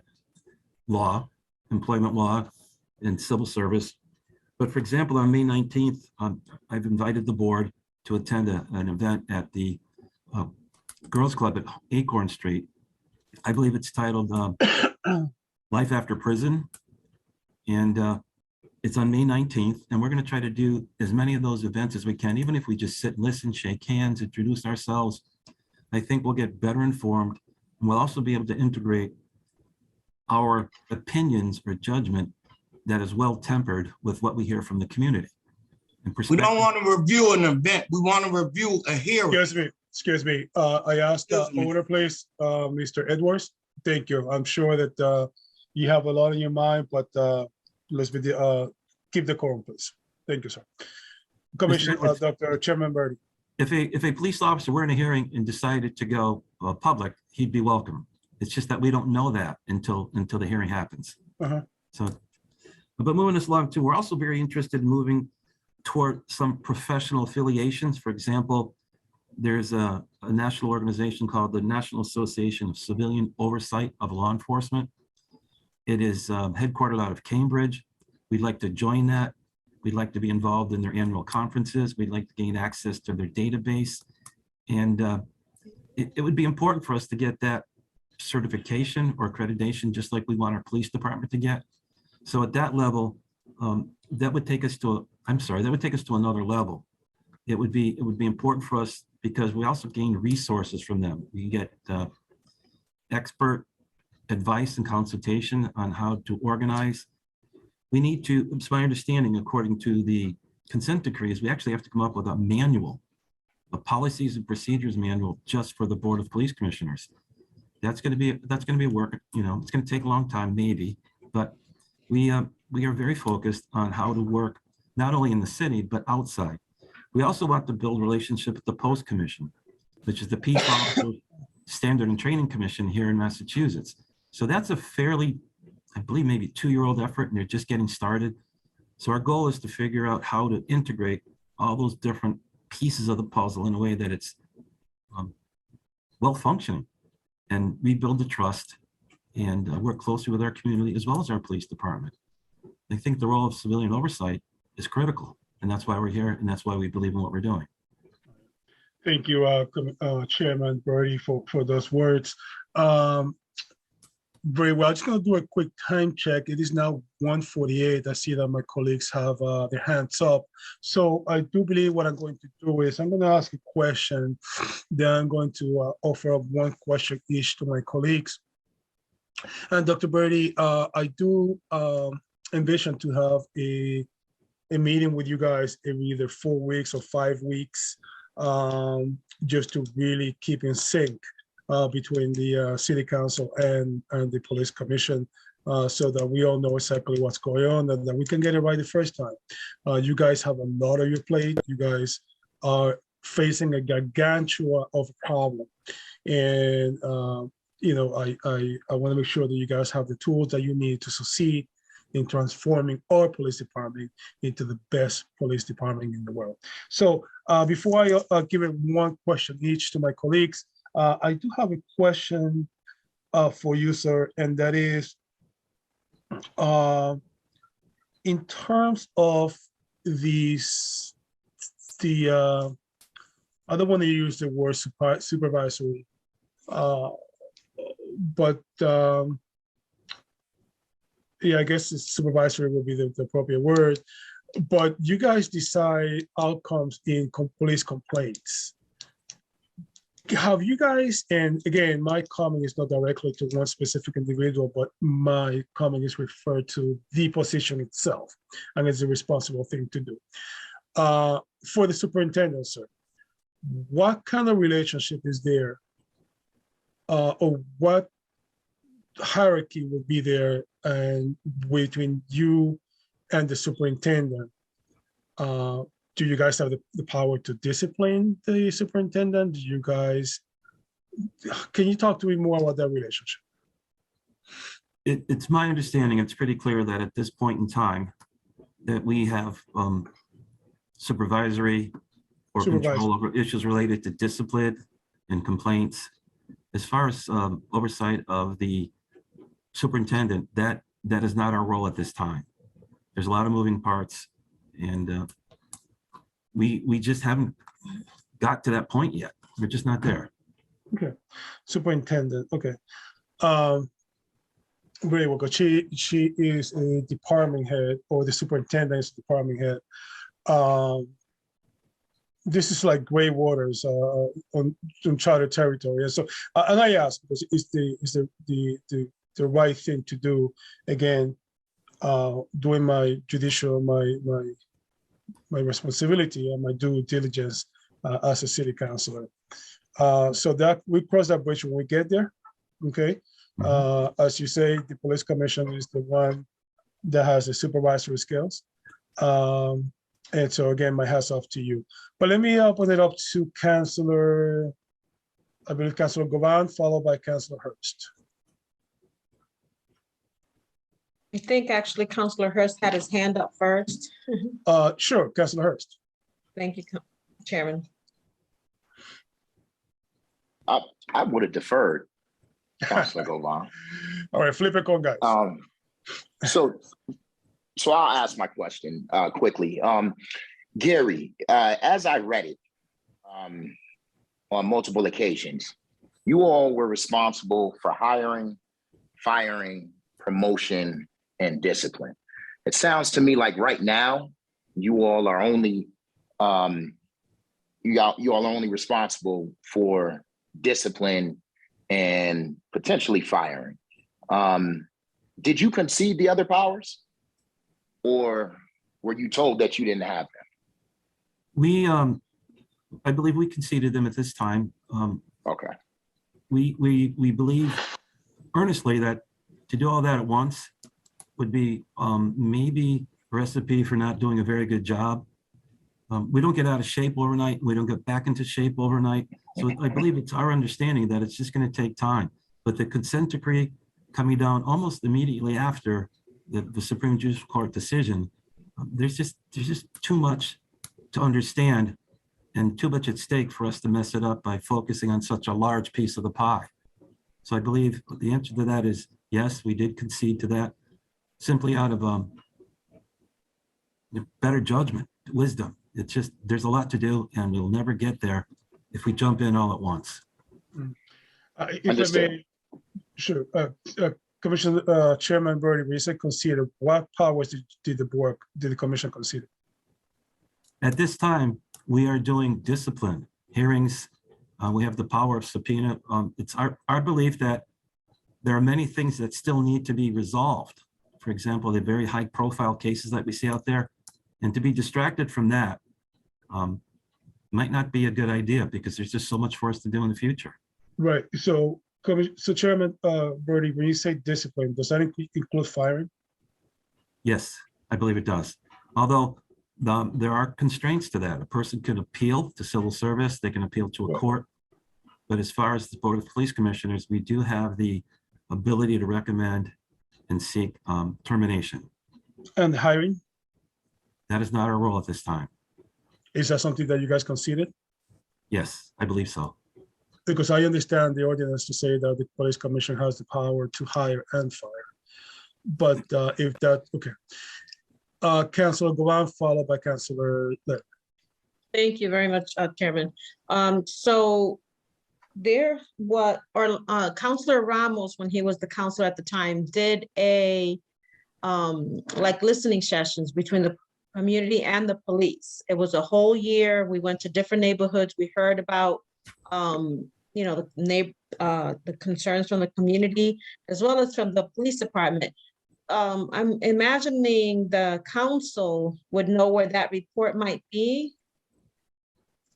law, employment law, and civil service. But for example, on May 19th, I've invited the board to attend an event at the Girls Club at Acorn Street. I believe it's titled Life After Prison. And it's on May 19th. And we're going to try to do as many of those events as we can, even if we just sit and listen, shake hands, introduce ourselves. I think we'll get better informed. And we'll also be able to integrate our opinions or judgment that is well tempered with what we hear from the community. We don't want to review an event. We want to review a hearing. Excuse me. I asked order, please, Mr. Edwards. Thank you. I'm sure that you have a lot in your mind, but let's be keep the quorum, please. Thank you, sir. Commissioner, Dr. Chairman Birdie. If a police officer were in a hearing and decided to go public, he'd be welcome. It's just that we don't know that until the hearing happens. So, but moving us along too, we're also very interested in moving toward some professional affiliations. For example, there's a national organization called the National Association of Civilian Oversight of Law Enforcement. It is headquartered out of Cambridge. We'd like to join that. We'd like to be involved in their annual conferences. We'd like to gain access to their database. And it would be important for us to get that certification or accreditation, just like we want our police department to get. So at that level, that would take us to, that would take us to another level. It would be important for us because we also gain resources from them. We get expert advice and consultation on how to organize. We need to, it's my understanding, according to the consent decrees, we actually have to come up with a manual, a policies and procedures manual just for the Board of Police Commissioners. That's going to be work, it's going to take a long time, maybe, but we are very focused on how to work not only in the city, but outside. We also want to build a relationship with the Post Commission, which is the Peace Officer Standard and Training Commission here in Massachusetts. So that's a fairly, I believe, maybe 2-year-old effort, and they're just getting started. So our goal is to figure out how to integrate all those different pieces of the puzzle in a way that it's well functioning and rebuild the trust and work closely with our community as well as our police department. I think the role of civilian oversight is critical, and that's why we're here, and that's why we believe in what we're doing. Thank you, Chairman Birdie, for those words. Very well. I'm just going to do a quick time check. It is now 1:48. I see that my colleagues have their hands up. So I do believe what I'm going to do is I'm going to ask a question. Then I'm going to offer up one question each to my colleagues. And Dr. Birdie, I do envision to have a meeting with you guys every either 4 weeks or 5 weeks, just to really keep in sync between the city council and the police commission, so that we all know exactly what's going on and that we can get it right the first time. You guys have a lot on your plate. You guys are facing a gargantua of a problem. And, I want to make sure that you guys have the tools that you need to succeed in transforming our police department into the best police department in the world. So before I give it one question each to my colleagues, I do have a question for you, sir, and that is, in terms of the I don't want to use the word supervisory, but yeah, I guess supervisory would be the appropriate word. But you guys decide outcomes in police complaints. Have you guys, and again, my comment is not directly to one specific individual, but my comment is referred to the position itself, and it's a responsible thing to do. For the superintendent, sir, what kind of relationship is there, or what hierarchy would be there and between you and the superintendent? Do you guys have the power to discipline the superintendent? Do you guys, can you talk to me more about that relationship? It's my understanding, it's pretty clear that at this point in time, that we have supervisory or control over issues related to discipline and complaints. As far as oversight of the superintendent, that is not our role at this time. There's a lot of moving parts, and we just haven't got to that point yet. We're just not there. Okay, superintendent. Okay, great work. She is a department head, or the superintendent is a department head. This is like gray waters on uncharted territory, and so and I ask because it's the right thing to do. Again, doing my judicial my responsibility and my due diligence as a city councilor. So that we cross that bridge when we get there. Okay. As you say, the police commission is the one that has the supervisory skills. And so again, my hats off to you. But let me open it up to Councilor, I believe Councilor Govan, followed by Councilor Hurst. I think actually Councilor Hurst had his hand up first. Sure, Councilor Hurst. Thank you, Chairman. I would have deferred, Councilor Govan. All right, flip it on, guys. So I'll ask my question quickly. Gary, as I read it on multiple occasions, you all were responsible for hiring, firing, promotion, and discipline. It sounds to me like right now, you all are only you all are only responsible for discipline and potentially firing. Did you concede the other powers, or were you told that you didn't have them? We, I believe we conceded them at this time. Okay. We believe earnestly that to do all that at once would be maybe a recipe for not doing a very good job. We don't get out of shape overnight. We don't get back into shape overnight. So I believe it's our understanding that it's just going to take time. But the consent decree coming down almost immediately after the Supreme Judicial Court decision, there's just too much to understand and too much at stake for us to mess it up by focusing on such a large piece of the pie. So I believe the answer to that is yes, we did concede to that, simply out of better judgment, wisdom. It's just, there's a lot to do and we'll never get there if we jump in all at once. If I may, sure. Commissioner Chairman Birdie, when you say consider, what powers did the commission consider? At this time, we are doing discipline hearings. We have the power of subpoena. It's our belief that there are many things that still need to be resolved. For example, the very high profile cases that we see out there, and to be distracted from that might not be a good idea because there's just so much for us to do in the future. Right. So Chairman Birdie, when you say discipline, does that include firing? Yes, I believe it does. Although there are constraints to that. A person can appeal to civil service, they can appeal to a court. But as far as the Board of Police Commissioners, we do have the ability to recommend and seek termination. And hiring? That is not our role at this time. Is that something that you guys conceded? Yes, I believe so. Because I understand the ordinance to say that the police commission has the power to hire and fire. But if that, okay. Councilor Govan, followed by Councilor Lett. Thank you very much, Chairman. So there, Councilor Ramos, when he was the councilor at the time, did a like listening sessions between the community and the police. It was a whole year. We went to different neighborhoods. We heard about, you know, the concerns from the community as well as from the police department. I'm imagining the council would know where that report might be.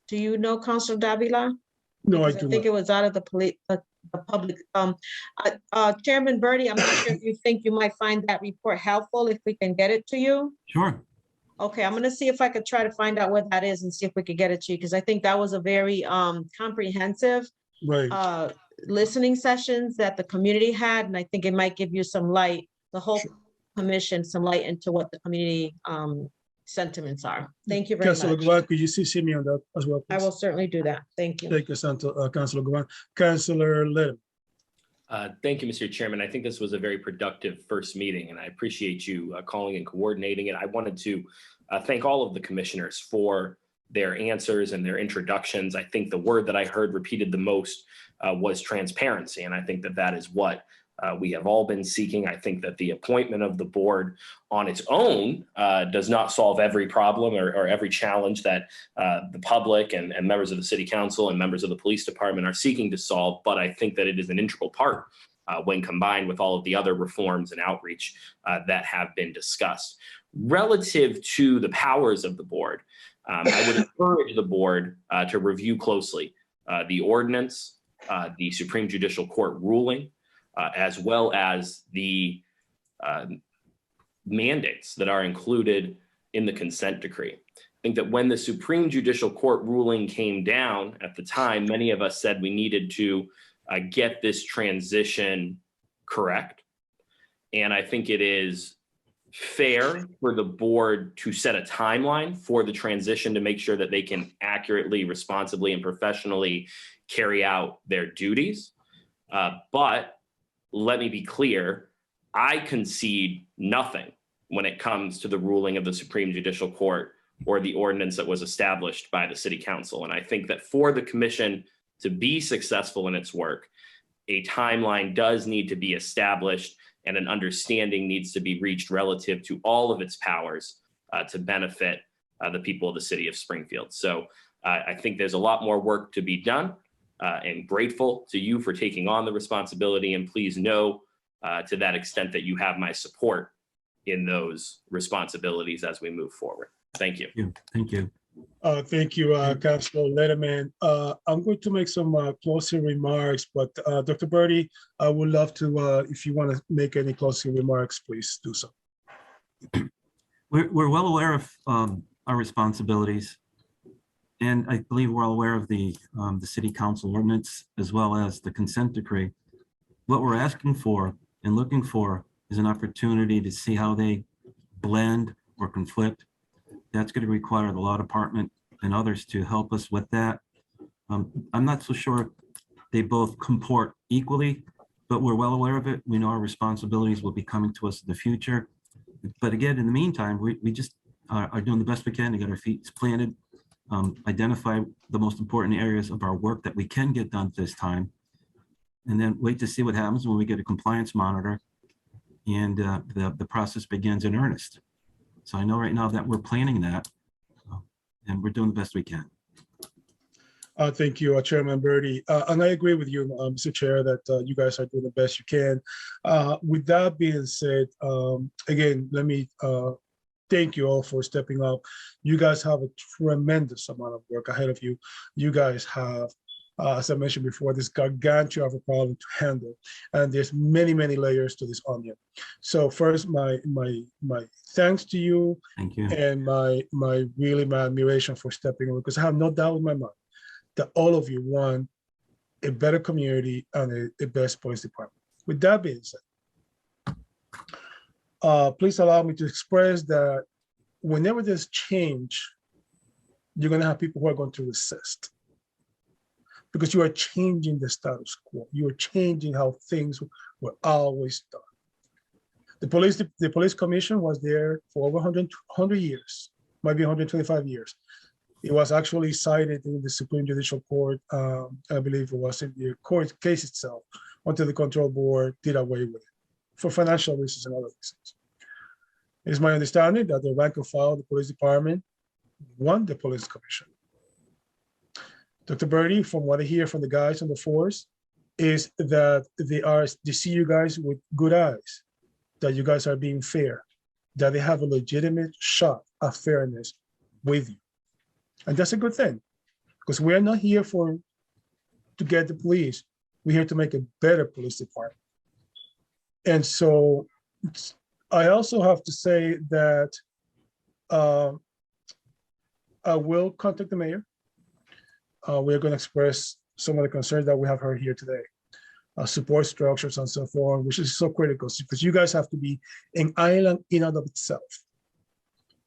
Do you know, Councilor Davila? No, I Because do think not. it was out of the police, the public. Chairman Birdie, I'm not sure if you think you might find that report helpful if we can get it to you. Sure. Okay, I'm gonna see if I could try to find out what that is and see if we could get it to you, because I think that was a very comprehensive Right. listening sessions that the community had, and I think it might give you some light, the whole commission, some light into what the community sentiments are. Thank you very Councilor much. Guan, could you CC me on that as well, I please? will certainly do that. Thank you. Thank you, Councilor Guan. Councilor Little. Thank you, Mr. Chairman. I think this was a very productive first meeting, and I appreciate you calling and coordinating it. I wanted to thank all of the commissioners for their answers and their introductions. I think the word that I heard repeated the most was transparency, and I think that that is what we have all been seeking. I think that the appointment of the board on its own does not solve every problem or every challenge that the public and members of the city council and members of the police department are seeking to solve, but I think that it is an integral part when combined with all of the other reforms and outreach that have been discussed. Relative to the powers of the board, I would encourage the board to review closely the ordinance, the Supreme Judicial Court ruling, as well as the mandates that are included in the consent decree. I think that when the Supreme Judicial Court ruling came down at the time, many of us said we needed to get this transition correct. And I think it is fair for the board to set a timeline for the transition to make sure that they can accurately, responsibly, and professionally carry out their duties. But let me be clear, I concede nothing when it comes to the ruling of the Supreme Judicial Court or the ordinance that was established by the City Council. And I think that for the commission to be successful in its work, a timeline does need to be established and an understanding needs to be reached relative to all of its powers to benefit the people of the city of Springfield. So I think there's a lot more work to be done. And grateful to you for taking on the responsibility. And please know to that extent that you have my support in those responsibilities as we move forward. Thank you. Thank you. Thank you, Councilor Letterman. I'm going to make some closing remarks, but Dr. Birdie, I would love to, if you want to make any closing remarks, please do so. We're well aware of our responsibilities. And I believe we're all aware of the city council ordinance as well as the consent decree. What we're asking for and looking for is an opportunity to see how they blend or conflict. That's going to require the law department and others to help us with that. I'm not so sure they both comport equally, but we're well aware of it. We know our responsibilities will be coming to us in the future. But again, in the meantime, we just are doing the best we can to get our feet planted. Identify the most important areas of our work that we can get done this time, and then wait to see what happens when we get a compliance monitor and the process begins in earnest. So I know right now that we're planning that and we're doing the best we can. Thank you, Chairman Birdie. And I agree with you, Mr. Chair, that you guys are doing the best you can. With that being said, again, let me thank you all for stepping up. You guys have a tremendous amount of work ahead of you. You guys have, as I mentioned before, this gargantuan of a problem to handle. And there's many, many layers to this onion. So first, my thanks to you. Thank you. And my admiration for stepping up, because I have no doubt in my mind that all of you want a better community and a best police department. With that being said, please allow me to express that whenever there's change, you're going to have people who are going to resist, because you are changing the status quo. You are changing how things were always done. The police commission was there for over 100 years, maybe 125 years. It was actually cited in the Supreme Judicial Court, I believe it was in the court case itself, until the control board did away with it for financial reasons and other reasons. It is my understanding that the rank and file of the police department won the police commission. Dr. Birdie, from what I hear from the guys on the force, is that they see you guys with good eyes, that you guys are being fair, that they have a legitimate shot at fairness with you. And that's a good thing, because we are not here to get the police. We're here to make a better police department. And so I also have to say that I will contact the mayor. We're going to express some of the concerns that we have heard here today. Support structures and so forth, which is so critical, because you guys have to be an island in and of itself,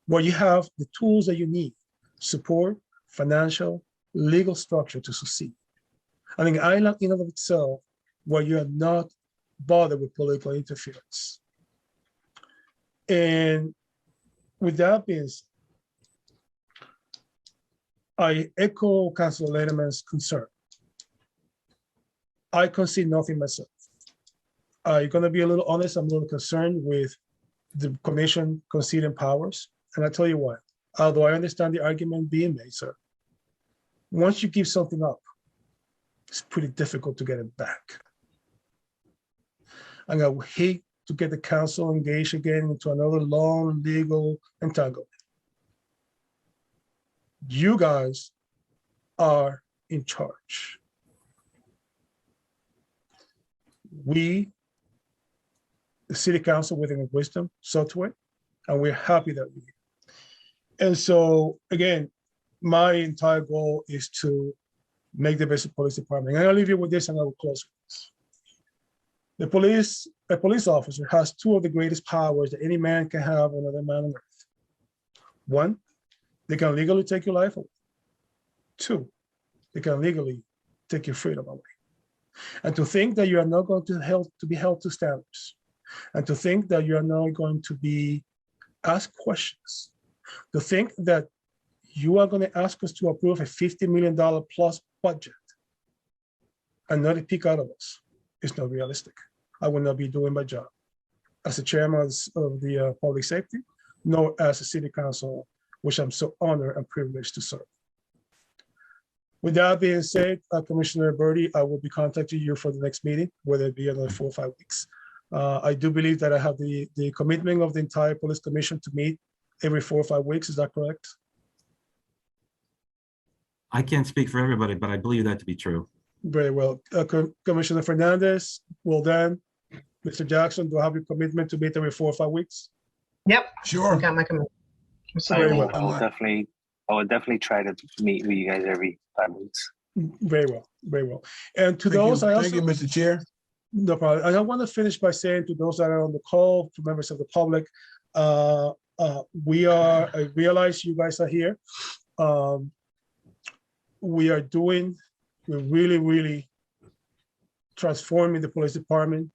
where you have the tools that you need: support, financial, legal structure to succeed. And an island in and of itself, where you are not bothered with political interference. And with that being said, I echo Councilor Letterman's concern. I concede nothing myself. I'm going to be a little honest. I'm a little concerned with the commission conceding powers. And I tell you what, although I understand the argument being made, sir, once you give something up, it's pretty difficult to get it back. And I would hate to get the council engaged again into another long legal entanglement. You guys are in charge. We, the city council, within wisdom, saw to it, and we're happy that we did. And so, again, my entire goal is to make the best police department. And I'll leave you with this, and I will close with this. A police officer has two of the greatest powers that any man can have on another man on earth. One, they can legally take your life away. Two, they can legally take your freedom away. And to think that you are not going to be held to standards, and to think that you are not going to be asked questions, to think that you are going to ask us to approve a $50 million plus budget and not a peek out of us, is not realistic. I will not be doing my job as the chairman of the public safety, nor as a city council, which I'm so honored and privileged to serve. With that being said, Commissioner Birdie, I will be contacting you for the next meeting, whether it be another 4 or 5 weeks. I do believe that I have the commitment of the entire police commission to meet every 4 or 5 weeks. Is that correct? I can't speak for everybody, but I believe that to be true. Very well. Commissioner Fernandez, well done. Mr. Jackson, do I have your commitment to meet every 4 or 5 weeks? Yep. Sure. Got my commitment. I would definitely try to meet with you guys every 5 weeks. Very well, very well. And to Thank those, you. I also— Thank you, Mr. Chair. No problem. And I want to finish by saying to those that are on the call, to members of the public, I realize you guys are here. We're really, really transforming the police department.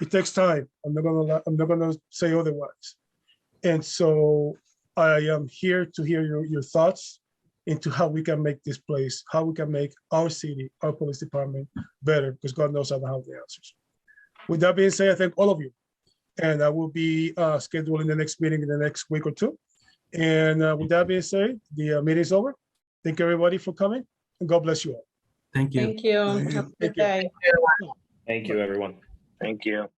It takes time. I'm not gonna say otherwise. And so I am here to hear your thoughts into how we can make this place, how we can make our city, our police department better, because God knows I don't have the answers. With that being said, I thank all of you. And I will be scheduling the next meeting in the next week or two. And with that being said, the meeting is over. Thank you, everybody, for coming, and God bless you all. Thank you. Thank you. Have a good day. Thank you, everyone. Thank you.